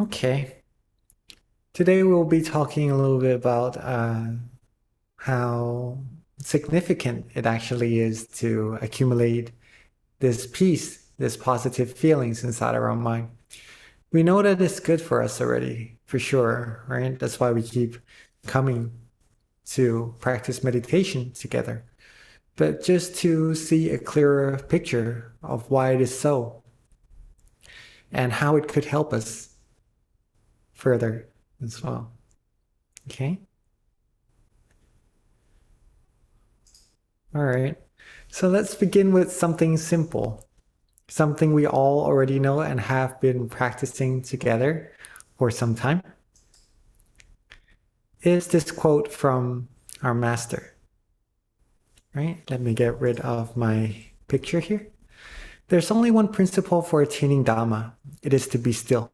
Okay. Today we'll be talking a little bit about how significant it actually is to accumulate this peace, this positive feelings inside our own mind. We know that it's good for us already, for sure, right? That's why we keep coming to practice meditation together. But just to see a clearer picture of why it is so and how it could help us further as well. Okay. All right. So let's begin with something simple, something we all already know and have been practicing together for some time. Is this quote from our master, right? Let me get rid of my picture here. There's only one principle for attaining Dhamma. It is to be still.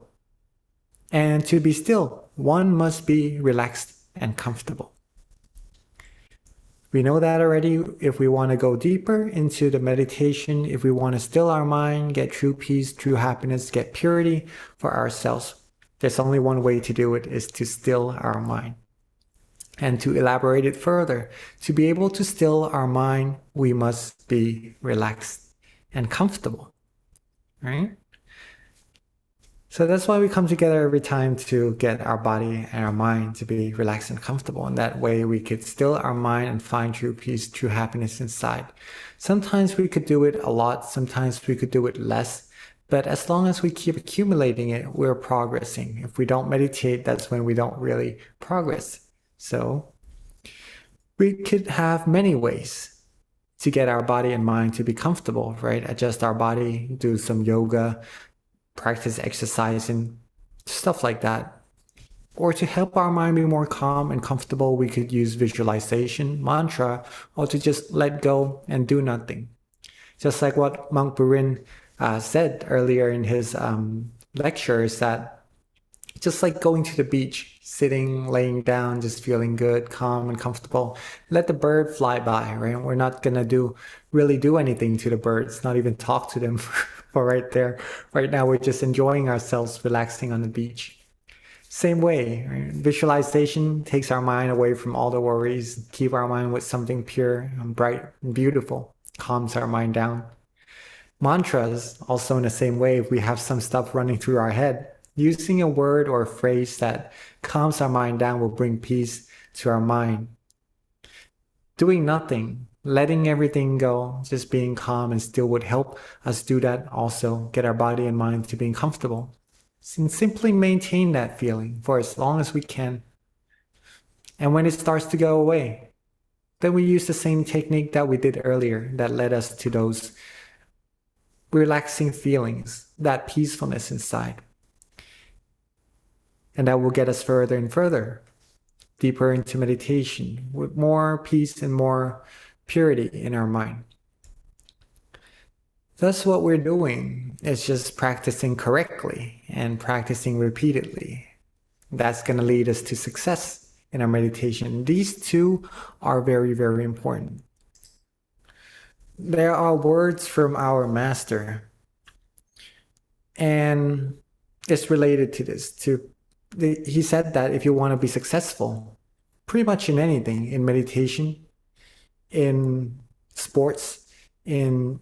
And to be still, one must be relaxed and comfortable. We know that already. If we want to go deeper into the meditation, if we want to still our mind, get true peace, true happiness, get purity for ourselves, there's only one way to do it, is to still our mind. And to elaborate it further, to be able to still our mind, we must be relaxed and comfortable, right? So that's why we come together every time, to get our body and our mind to be relaxed and comfortable. And that way we could still our mind and find true peace, true happiness inside. Sometimes we could do it a lot, sometimes we could do it less. But as long as we keep accumulating it, we're progressing. If we don't meditate, that's when we don't really progress. So we could have many ways to get our body and mind to be comfortable, right? Adjust our body, do some yoga, practice exercise and stuff like that. Or to help our mind be more calm and comfortable, we could use visualization, mantra, or to just let go and do nothing. Just like what Monk Burin said earlier in his lecture, is that just like going to the beach, sitting, laying down, just feeling good, calm and comfortable. Let the bird fly by, right? We're not gonna really do anything to the birds, not even talk to them for right there. Right now, we're just enjoying ourselves, relaxing on the beach. Same way, right? Visualization takes our mind away from all the worries, keep our mind with something pure and bright and beautiful, calms our mind down. Mantras, also in the same way, if we have some stuff running through our head, using a word or a phrase that calms our mind down will bring peace to our mind. Doing nothing, letting everything go, just being calm and still would help us do that also, get our body and mind to being comfortable. And simply maintain that feeling for as long as we can. And when it starts to go away, then we use the same technique that we did earlier that led us to those relaxing feelings, that peacefulness inside. And that will get us further and further, deeper into meditation, with more peace and more purity in our mind. Thus, what we're doing is just practicing correctly and practicing repeatedly. That's going to lead us to success in our meditation. These two are very, very important. There are words from our master, and it's related to this. He said that if you want to be successful, pretty much in anything, in meditation, in sports, in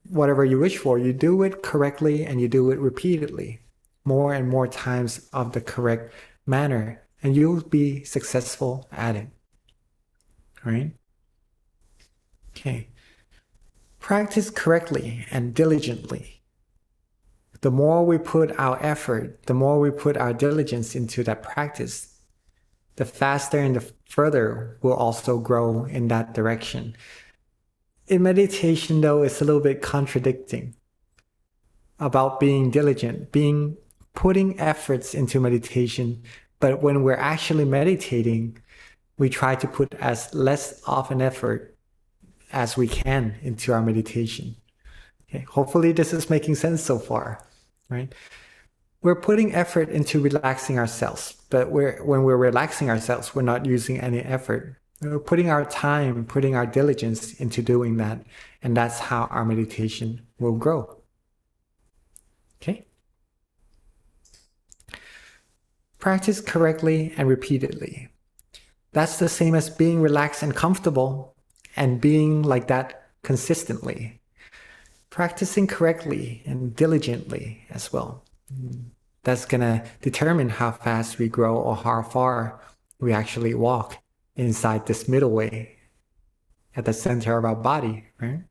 whatever you wish for, you do it correctly and you do it repeatedly, more and more times of the correct manner, and you'll be successful at it, right? Okay. Practice correctly and diligently. The more we put our effort, the more we put our diligence into that practice, the faster and the further we'll also grow in that direction. In meditation, though, it's a little bit contradicting about being diligent, putting efforts into meditation, but when we're actually meditating, we try to put as less of an effort as we can into our meditation. Okay. Hopefully this is making sense so far, right? We're putting effort into relaxing ourselves, but when we're relaxing ourselves, we're not using any effort. We're putting our time, putting our diligence into doing that, and that's how our meditation will grow. Okay? Practice correctly and repeatedly. That's the same as being relaxed and comfortable and being like that consistently. Practicing correctly and diligently as well. That's gonna determine how fast we grow or how far we actually walk inside this middle way at the center of our body, right?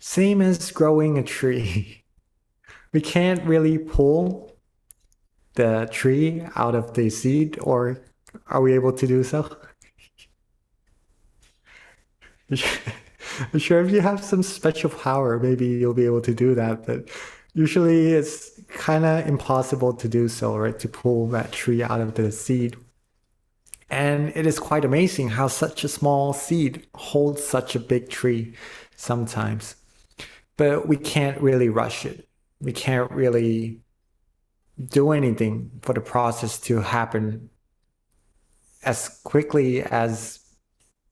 Same as growing a tree. We can't really pull the tree out of the seed, or are we able to do so? I'm sure if you have some special power, maybe you'll be able to do that, but usually it's kind of impossible to do so, right? To pull that tree out of the seed. And it is quite amazing how such a small seed holds such a big tree sometimes. But we can't really rush it. We can't really do anything for the process to happen as quickly as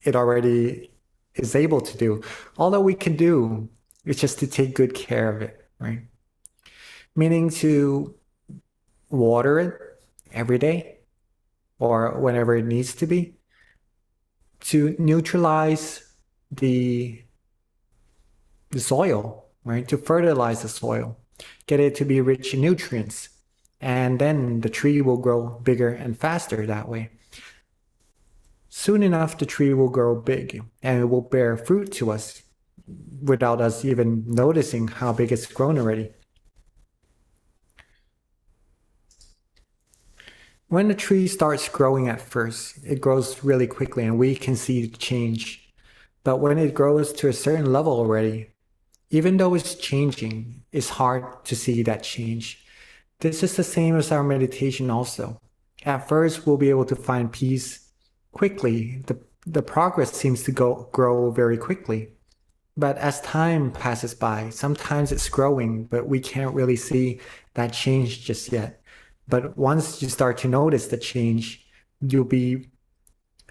it already is able to do. All that we can do is just to take good care of it, right? Meaning to water it every day or whenever it needs to be, to neutralize the soil, right? To fertilize the soil, get it to be rich in nutrients, and then the tree will grow bigger and faster that way. Soon enough, the tree will grow big and it will bear fruit to us without us even noticing how big it's grown already. When the tree starts growing at first, it grows really quickly and we can see the change. But when it grows to a certain level already, even though it's changing, it's hard to see that change. This is the same as our meditation also. At first, we'll be able to find peace quickly. The progress seems to grow very quickly. But as time passes by, sometimes it's growing, but we can't really see that change just yet. But once you start to notice the change, you'll be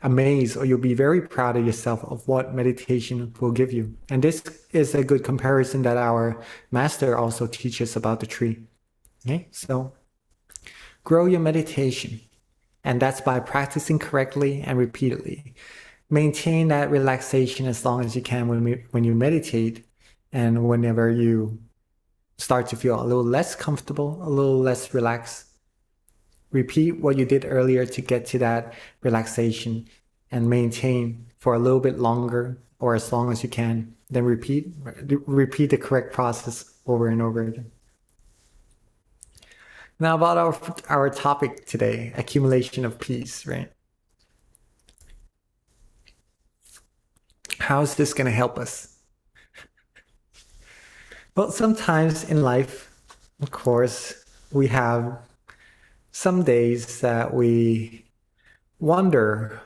amazed or you'll be very proud of yourself of what meditation will give you. And this is a good comparison that our master also teaches about the tree. Okay, so grow your meditation. And that's by practicing correctly and repeatedly. Maintain that relaxation as long as you can when you meditate, and whenever you start to feel a little less comfortable, a little less relaxed, repeat what you did earlier to get to that relaxation and maintain for a little bit longer or as long as you can. Then repeat the correct process over and over again. Now about our topic today, accumulation of peace, right? How is this going to help us? Well, sometimes in life, of course, we have some days that we wonder,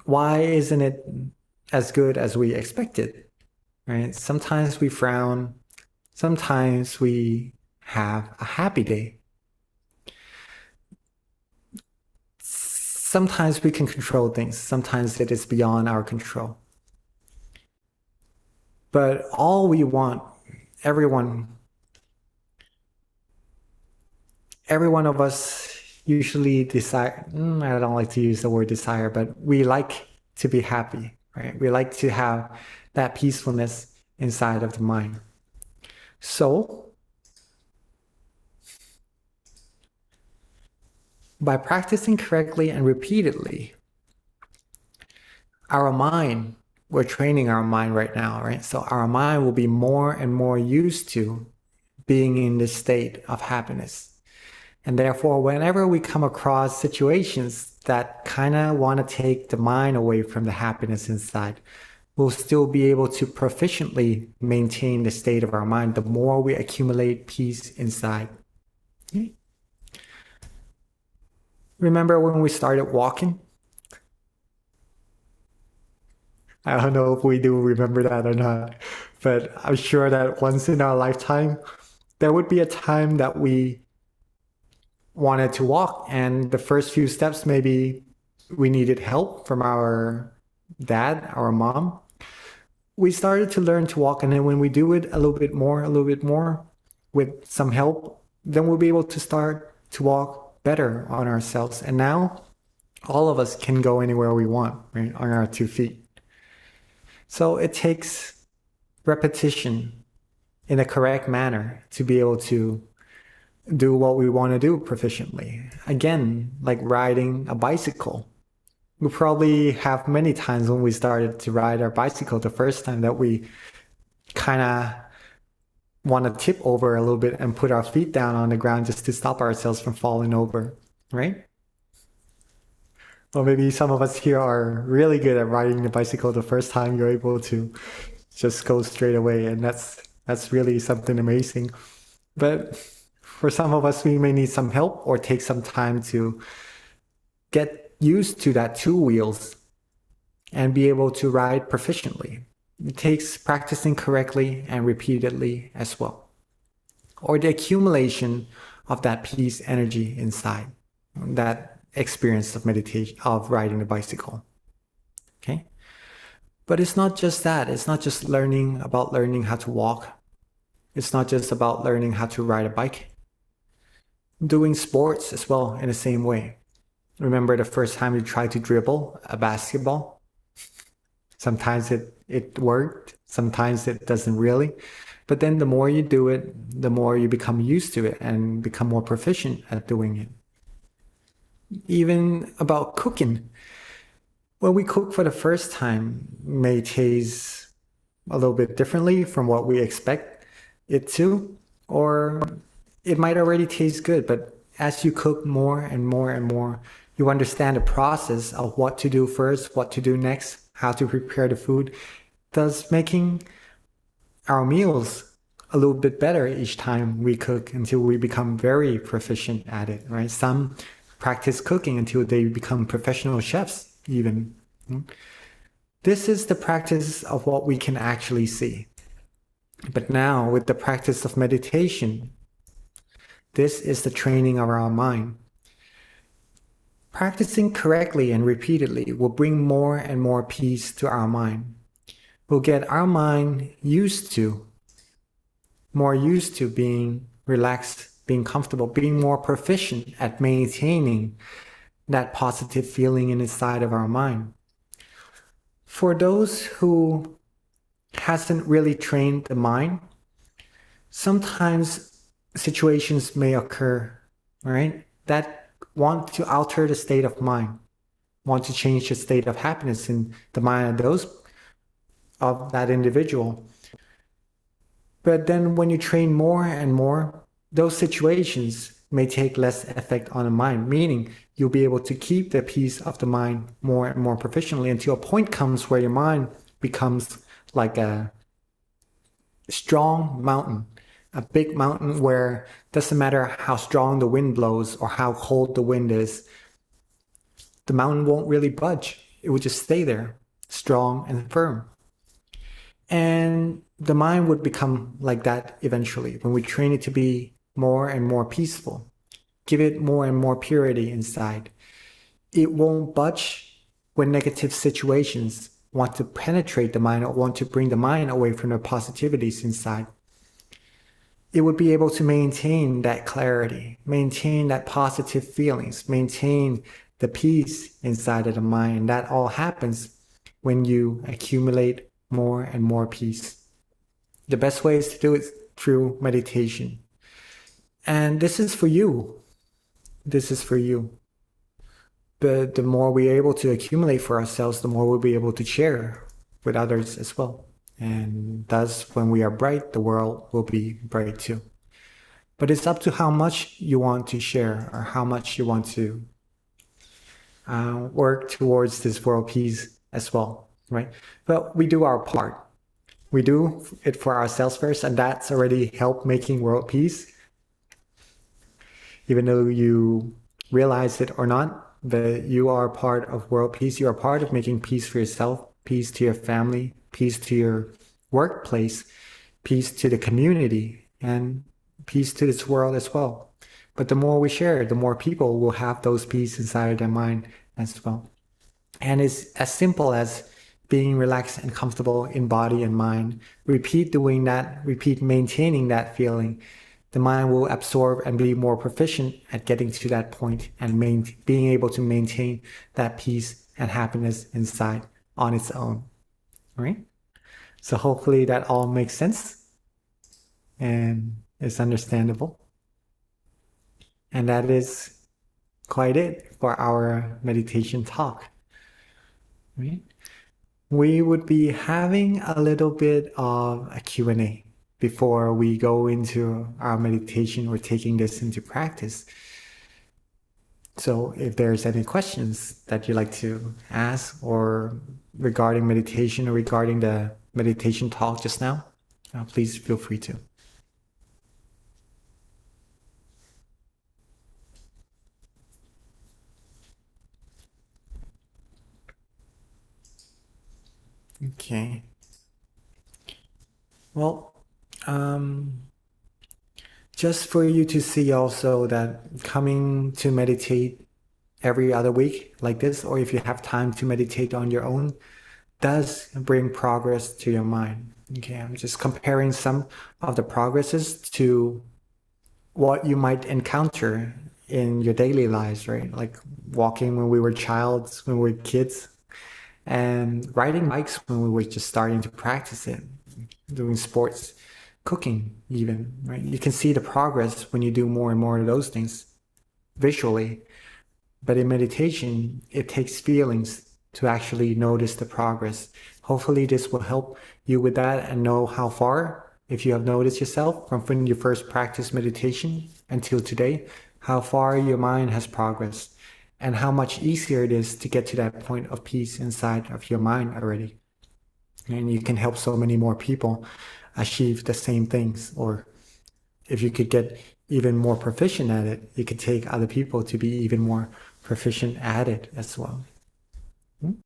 why isn't it as good as we expected, right? Sometimes we frown, sometimes we have a happy day. Sometimes we can control things, sometimes it is beyond our control. But all we want, every one of us usually desire, I don't like to use the word desire, but we like to be happy, right? We like to have that peacefulness inside of the mind. So, by practicing correctly and repeatedly, our mind, we're training our mind right now, right? So our mind will be more and more used to being in this state of happiness. And therefore, whenever we come across situations that kind of want to take the mind away from the happiness inside, we'll still be able to proficiently maintain the state of our mind the more we accumulate peace inside. Okay. Remember when we started walking? I don't know if we do remember that or not, but I'm sure that once in our lifetime, there would be a time that we wanted to walk, and the first few steps, maybe we needed help from our dad, our mom. We started to learn to walk, and then when we do it a little bit more with some help, then we'll be able to start to walk better on ourselves. And now all of us can go anywhere we want, right, on our 2 feet. So it takes repetition in a correct manner to be able to do what we want to do proficiently. Again, like riding a bicycle. We probably have many times when we started to ride our bicycle the first time that we kind of want to tip over a little bit and put our feet down on the ground just to stop ourselves from falling over, right? Or maybe some of us here are really good at riding the bicycle the first time you're able to just go straight away, and that's really something amazing. But for some of us, we may need some help or take some time to get used to that 2 wheels and be able to ride proficiently. It takes practicing correctly and repeatedly as well. Or the accumulation of that peace energy inside, that experience of meditation, of riding a bicycle. Okay? But it's not just that. It's not just learning how to walk. It's not just about learning how to ride a bike. Doing sports as well in the same way. Remember the first time you tried to dribble a basketball? Sometimes it worked, sometimes it doesn't really. But then the more you do it, the more you become used to it and become more proficient at doing it. Even about cooking. When we cook for the first time, it may taste a little bit differently from what we expect it to, or it might already taste good, but as you cook more and more and more, you understand the process of what to do first, what to do next, how to prepare the food, thus making our meals a little bit better each time we cook until we become very proficient at it, right? Some practice cooking until they become professional chefs even. This is the practice of what we can actually see. But now with the practice of meditation, this is the training of our mind. Practicing correctly and repeatedly will bring more and more peace to our mind. We'll get our mind more used to being relaxed, being comfortable, being more proficient at maintaining that positive feeling inside of our mind. For those who hasn't really trained the mind, sometimes situations may occur, right, that want to alter the state of mind, want to change the state of happiness in the mind of that individual. But then when you train more and more, those situations may take less effect on the mind, meaning you'll be able to keep the peace of the mind more and more proficiently until a point comes where your mind becomes like a strong mountain, a big mountain where it doesn't matter how strong the wind blows or how cold the wind is, the mountain won't really budge. It will just stay there, strong and firm. And the mind would become like that eventually when we train it to be more and more peaceful, give it more and more purity inside. It won't budge when negative situations want to penetrate the mind or want to bring the mind away from the positivities inside. It would be able to maintain that clarity, maintain that positive feelings, maintain the peace inside of the mind. And that all happens when you accumulate more and more peace. The best way is to do it through meditation. And this is for you. This is for you. But the more we're able to accumulate for ourselves, the more we'll be able to share with others as well. And thus, when we are bright, the world will be bright too. But it's up to how much you want to share or how much you want to work towards this world peace as well, right? But we do our part. We do it for ourselves first, and that's already helped making world peace. Even though you realize it or not, but you are part of world peace. You are part of making peace for yourself, peace to your family, peace to your workplace, peace to the community, and peace to this world as well. But the more we share, the more people will have those peace inside of their mind as well. And it's as simple as being relaxed and comfortable in body and mind. Repeat doing that, repeat maintaining that feeling. the mind will absorb and be more proficient at getting to that point and being able to maintain that peace and happiness inside on its own, right? So hopefully that all makes sense and is understandable. And that is quite it for our meditation talk, right? We would be having a little bit of a Q&A before we go into our meditation or taking this into practice. So if there's any questions that you'd like to ask or regarding meditation or regarding the meditation talk just now, please feel free to. Okay. Well, just for you to see also that coming to meditate every other week like this, or if you have time to meditate on your own, does bring progress to your mind. Okay, I'm just comparing some of the progresses to what you might encounter in your daily lives, right? Like walking when we were childs, when we were kids, and riding bikes when we were just starting to practice it, doing sports, cooking even, right? You can see the progress when you do more and more of those things visually. But in meditation, it takes feelings to actually notice the progress. Hopefully this will help you with that and know how far, if you have noticed yourself from when you first practiced meditation until today, how far your mind has progressed and how much easier it is to get to that point of peace inside of your mind already. And you can help so many more people achieve the same things. Or if you could get even more proficient at it, you could take other people to be even more proficient at it as well.